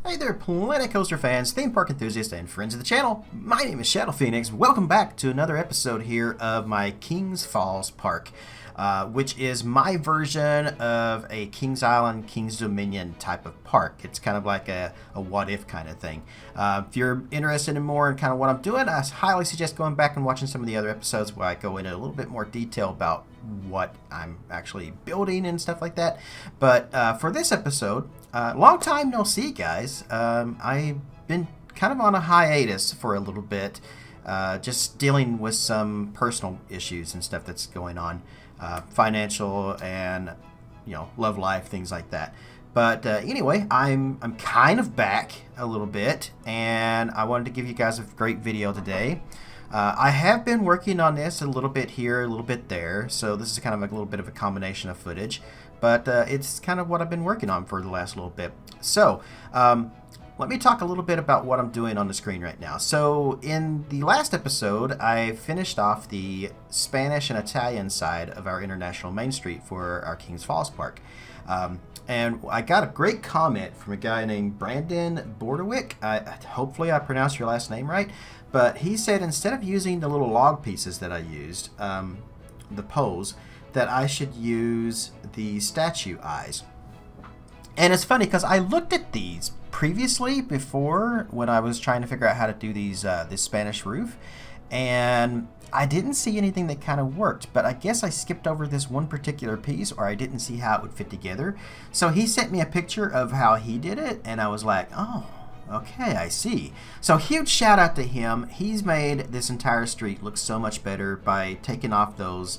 Hey there, Planet Coaster fans, theme park enthusiasts, and friends of the channel. My name is Shadow Phoenix. Welcome back to another episode here of my Kings Falls Park, which is my version of a Kings Island, Kings Dominion type of park. It's kind of like a what-if kind of thing. If you're interested in more in kind of what I'm doing, I highly suggest going back and watching some of the other episodes where I go into a little bit more detail about what I'm actually building and stuff like that. But for this episode, long time no see, guys. I've been kind of on a hiatus for a little bit, just dealing with some personal issues and stuff that's going on, financial and love life, things like that. But anyway, I'm kind of back a little bit, and I wanted to give you guys a great video today. I have been working on this a little bit here, a little bit there, so this is kind of a little bit of a combination of footage, but it's kind of what I've been working on for the last little bit. So, let me talk a little bit about what I'm doing on the screen right now. So, in the last episode, I finished off the Spanish and Italian side of our International Main Street for our Kings Falls Park. And I got a great comment from a guy named Brandon Borderwick. Hopefully I pronounced your last name right. But he said instead of using the little log pieces that I used, the poles, that I should use the statue eyes. And it's funny because I looked at these previously before when I was trying to figure out how to do these this Spanish roof. And I didn't see anything that kind of worked, but I guess I skipped over this one particular piece, or I didn't see how it would fit together. So he sent me a picture of how he did it, and I was like, oh, okay, I see. So huge shout out to him. He's made this entire street look so much better by taking off those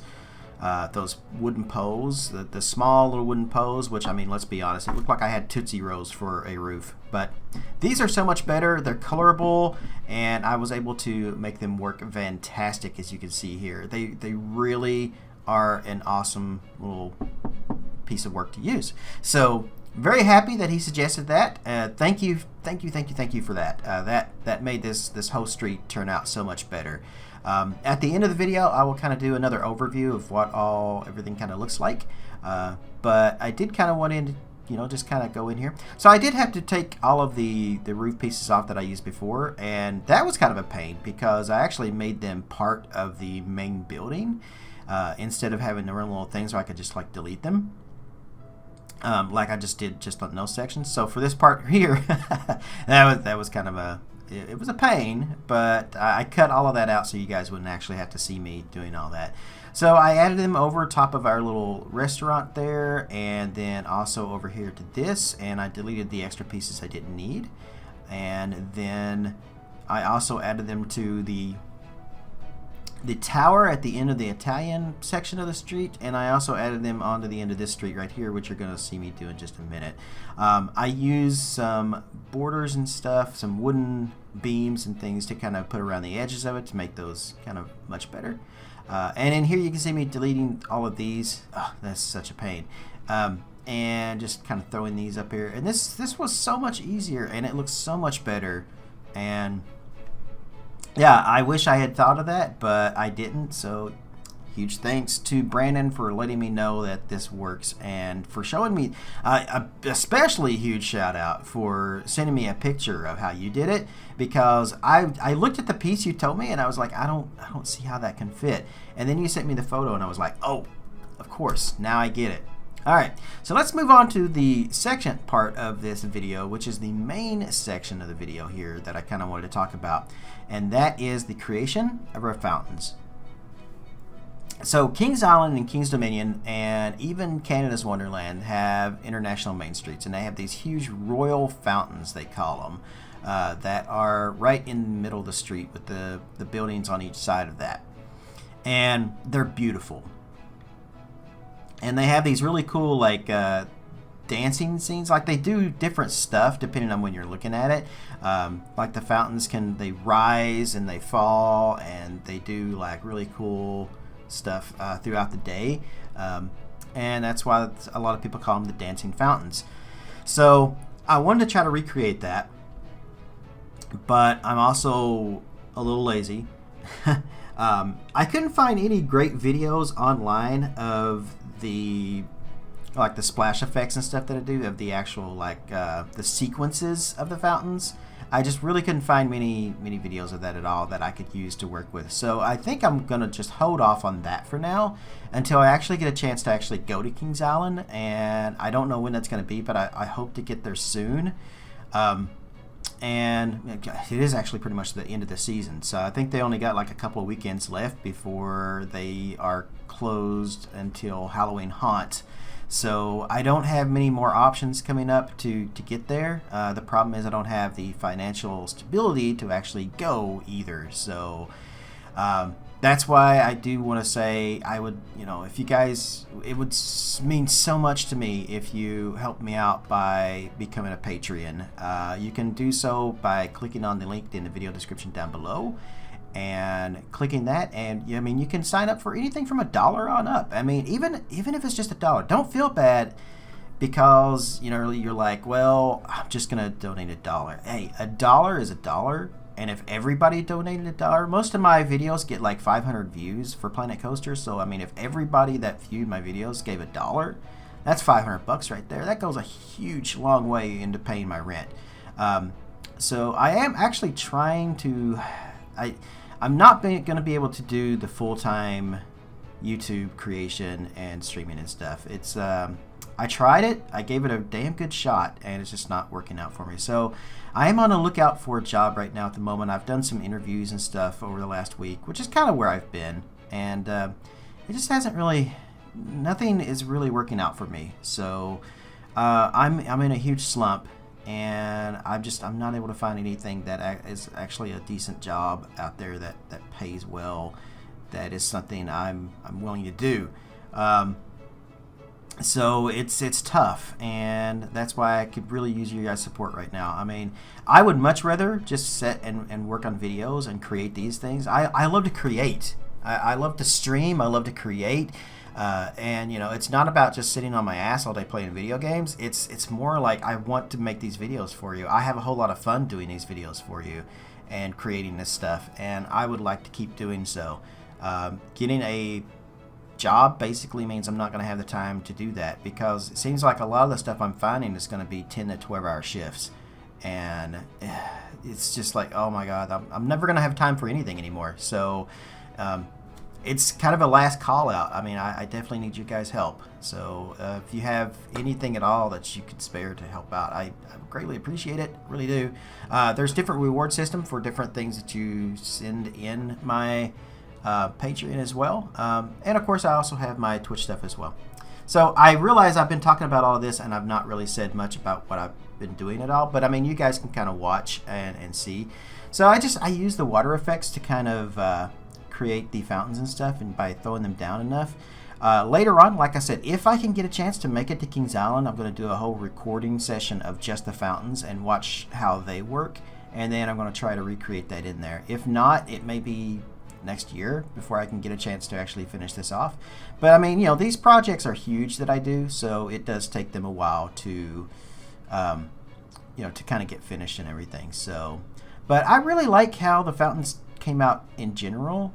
wooden poles, the small little wooden poles, which, I mean, let's be honest, it looked like I had Tootsie Rolls for a roof. But these are so much better. They're colorable, and I was able to make them work fantastic, as you can see here. They really are an awesome little piece of work to use. So very happy that he suggested that. Thank you for that. That made this whole street turn out so much better. At the end of the video, I will kind of do another overview of what everything kind of looks like. But I did kind of want to, just kind of go in here. So I did have to take all of the roof pieces off that I used before, and that was kind of a pain because I actually made them part of the main building instead of having to run little things where I could just like delete them. Like I just did just on those sections. So for this part here, that was kind of it was a pain, but I cut all of that out so you guys wouldn't actually have to see me doing all that. So I added them over top of our little restaurant there, and then also over here to this, and I deleted the extra pieces I didn't need. And then I also added them to the tower at the end of the Italian section of the street, and I also added them onto the end of this street right here, which you're going to see me do in just a minute. I used some borders and stuff, some wooden beams and things to kind of put around the edges of it to make those kind of much better. And in here you can see me deleting all of these. Oh, that's such a pain. And just kind of throwing these up here. And this was so much easier, and it looks so much better. And yeah, I wish I had thought of that, but I didn't. So huge thanks to Brandon for letting me know that this works, and for showing me, especially huge shout out for sending me a picture of how you did it, because I looked at the piece you told me and I was like, I don't see how that can fit. And then you sent me the photo and I was like, oh, of course, now I get it. Alright, so let's move on to the second part of this video, which is the main section of the video here that I kind of wanted to talk about, and that is the creation of our fountains. So Kings Island and Kings Dominion and even Canada's Wonderland have international main streets, and they have these huge royal fountains, they call them, that are right in the middle of the street with the buildings on each side of that. And they're beautiful. And they have these really cool, like, dancing scenes. Like, they do different stuff depending on when you're looking at it. Like, the fountains they rise and they fall, and they do, like, really cool stuff throughout the day. And that's why a lot of people call them the dancing fountains. So, I wanted to try to recreate that. But I'm also a little lazy. I couldn't find any great videos online of the like the splash effects and stuff that I do of the actual like the sequences of the fountains. I just really couldn't find many videos of that at all that I could use to work with. So I think I'm gonna just hold off on that for now until I actually get a chance to actually go to Kings Island, and I don't know when that's gonna be, but I hope to get there soon. And it is actually pretty much the end of the season, so I think they only got like a couple of weekends left before they are closed until Halloween Haunt. So I don't have many more options coming up to get there. The problem is I don't have the financial stability to actually go either. So that's why I do want to say I would, if you guys, it would mean so much to me if you help me out by becoming a Patreon. You can do so by clicking on the link in the video description down below and clicking that, and I mean, you can sign up for anything from $1 on up. I mean, even if it's just $1, don't feel bad because you're like, well, I'm just gonna donate $1. Hey, $1 is $1, and if everybody donated $1, most of my videos get like 500 views for Planet Coaster. So I mean, if everybody that viewed my videos gave $1, that's $500 right there. That goes a huge long way into paying my rent. So I am actually trying to. I'm not going to be able to do the full-time YouTube creation and streaming and stuff. It's I tried it. I gave it a damn good shot, and it's just not working out for me. So I am on the lookout for a job right now at the moment. I've done some interviews and stuff over the last week, which is kind of where I've been, and it just hasn't really. Nothing is really working out for me. So I'm in a huge slump. And I'm not able to find anything that is actually a decent job out there that pays well, that is something I'm willing to do. So it's tough, and that's why I could really use your guys' support right now. I mean, I would much rather just sit and work on videos and create these things. I love to create. I love to stream. I love to create. And it's not about just sitting on my ass all day playing video games. It's more like I want to make these videos for you. I have a whole lot of fun doing these videos for you and creating this stuff, and I would like to keep doing so. Getting a job basically means I'm not going to have the time to do that, because it seems like a lot of the stuff I'm finding is going to be 10 to 12 hour shifts, and it's just like, oh my god, I'm never going to have time for anything anymore. So it's kind of a last call out. I mean, I definitely need you guys' help. So if you have anything at all that you could spare to help out, I greatly appreciate it. Really do. There's different reward system for different things that you send in my Patreon as well. And of course, I also have my Twitch stuff as well. So I realize I've been talking about all of this and I've not really said much about what I've been doing at all. But I mean, you guys can kind of watch and see. So I use the water effects to kind of create the fountains and stuff, and by throwing them down enough. Later on, like I said, if I can get a chance to make it to Kings Island, I'm going to do a whole recording session of just the fountains and watch how they work, and then I'm going to try to recreate that in there. If not, it may be next year before I can get a chance to actually finish this off. But I mean, these projects are huge that I do, so it does take them a while to to kind of get finished and everything. So, but I really like how the fountains came out in general.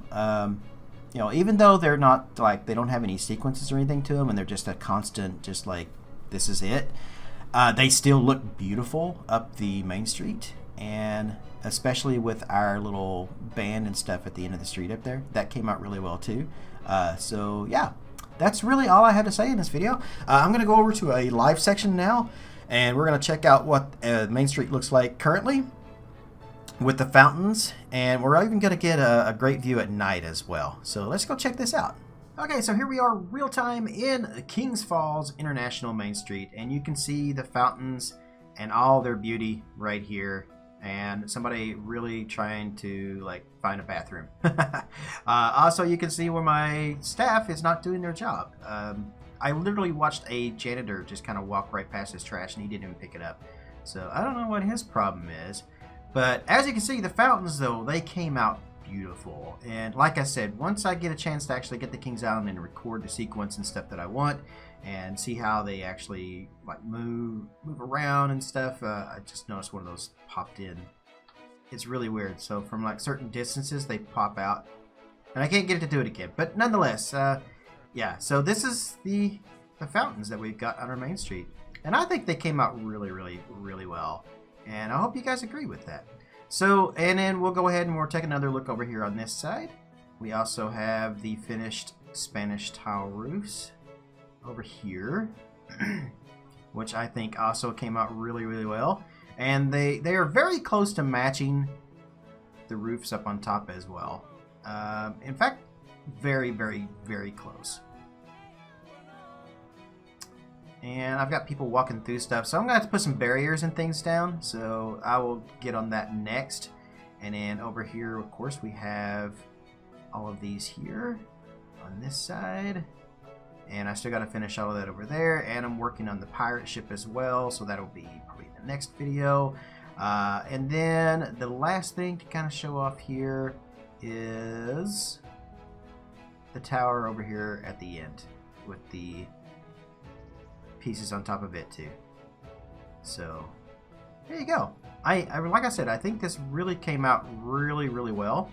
Even though they're not like, they don't have any sequences or anything to them, and they're just a constant, just like, this is it, they still look beautiful up the main street, and especially with our little band and stuff at the end of the street up there, that came out really well too. So yeah, that's really all I had to say in this video. I'm gonna go over to a live section now, and we're gonna check out what Main Street looks like currently with the fountains, and we're even going to get a great view at night as well. So let's go check this out. Okay, so here we are real time in Kings Falls International Main Street, and you can see the fountains and all their beauty right here, and somebody really trying to like find a bathroom. Also, you can see where my staff is not doing their job. I literally watched a janitor just kind of walk right past his trash, and he didn't even pick it up. So I don't know what his problem is. But as you can see, the fountains, though, they came out beautiful. And like I said, once I get a chance to actually get to Kings Island and record the sequence and stuff that I want, and see how they actually like move around and stuff, I just noticed one of those popped in. It's really weird. So from like certain distances, they pop out. And I can't get it to do it again. But nonetheless, yeah. So this is the the fountains that we've got on our main street. And I think they came out really, really, really well. And I hope you guys agree with that. So, and then we'll go ahead and we'll take another look over here on this side. We also have the finished Spanish tile roofs over here, which I think also came out really, really well. And they are very close to matching the roofs up on top as well. In fact, very, very, very close. And I've got people walking through stuff, so I'm going to have to put some barriers and things down. So I will get on that next. And then over here, of course, we have all of these here on this side. And I still got to finish all of that over there. And I'm working on the pirate ship as well, so that'll be probably the next video. And then the last thing to kind of show off here is the tower over here at the end with the pieces on top of it too. So there you go. I like I said, I think this really came out really, really well.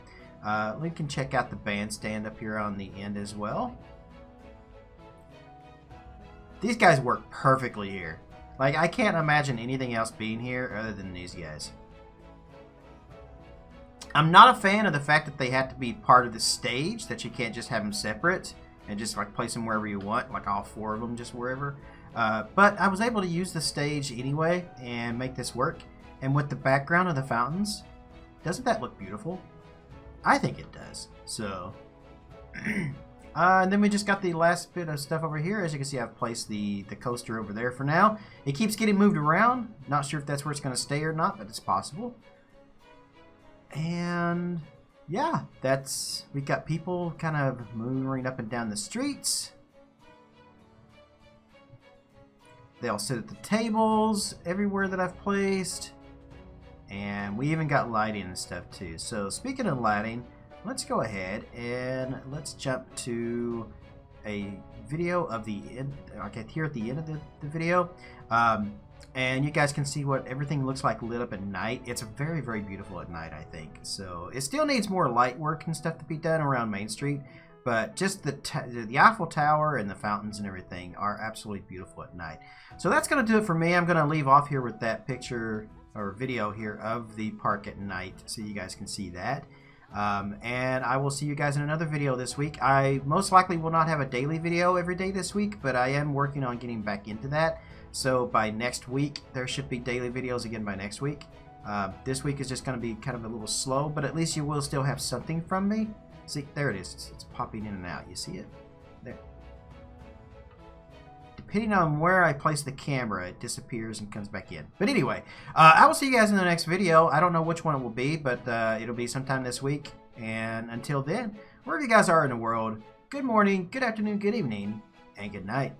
We can check out the bandstand up here on the end as well. These guys work perfectly here. Like, I can't imagine anything else being here other than these guys. I'm not a fan of the fact that they have to be part of the stage, that you can't just have them separate and just like place them wherever you want, like all four of them just wherever. But I was able to use the stage anyway and make this work. And with the background of the fountains, doesn't that look beautiful? I think it does. So, and then we just got the last bit of stuff over here. As you can see, I've placed the coaster over there for now. It keeps getting moved around. Not sure if that's where it's going to stay or not, but it's possible. And yeah, we've got people kind of moving up and down the streets. They'll sit at the tables everywhere that I've placed. And we even got lighting and stuff too. So speaking of lighting, let's go ahead and let's jump to a video of the end. Okay, here at the end of the video. And you guys can see what everything looks like lit up at night. It's very, very beautiful at night, I think. So it still needs more light work and stuff to be done around Main Street. But just the Eiffel Tower and the fountains and everything are absolutely beautiful at night. So that's going to do it for me. I'm going to leave off here with that picture or video here of the park at night so you guys can see that. And I will see you guys in another video this week. I most likely will not have a daily video every day this week, but I am working on getting back into that. So by next week, there should be daily videos again by next week. This week is just going to be kind of a little slow, but at least you will still have something from me. See, there it is. It's popping in and out. You see it? There. Depending on where I place the camera, it disappears and comes back in. But anyway, I will see you guys in the next video. I don't know which one it will be, but it'll be sometime this week. And until then, wherever you guys are in the world, good morning, good afternoon, good evening, and good night.